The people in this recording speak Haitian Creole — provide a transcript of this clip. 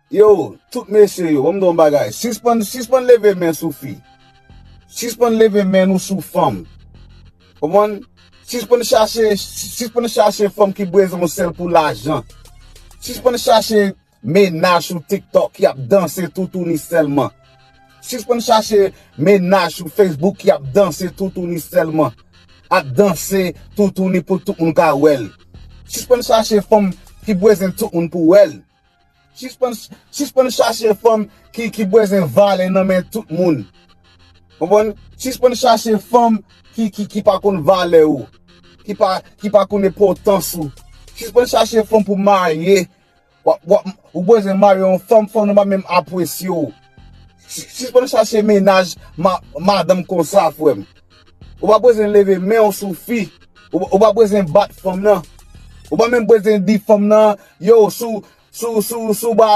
Yo, tout mesye yo, wèm don bagay. Sis pon leve men sou fi. Sis pon leve men ou sou fam. Komon? Sis pon chache fam ki bezon sel pou l'ajan. Sis pon chache menaj sou TikTok ki ap danse toutou ni selman. Sis pon chache menaj sou Facebook ki ap danse toutou ni selman. Ap danse toutou ni pou tout moun ka wel. Sis pon chache fam ki bezon tout moun pou wel. Sis pon chache fam ki bezon vale nan men tout moun. Kompon? Sis pon chache fam ki pa kon vale ou. Ki pa kon importans ou. Sis pon chache fam pou marye. Ou bezon marye yon fam nan pa même apresye ou. Sis pon chache menaj madame konsa fwem. Ou pa bezon leve men ou sou fi. Ou pa bezon bat fam nan. Ou pa même bezon di fam nan yo sou ba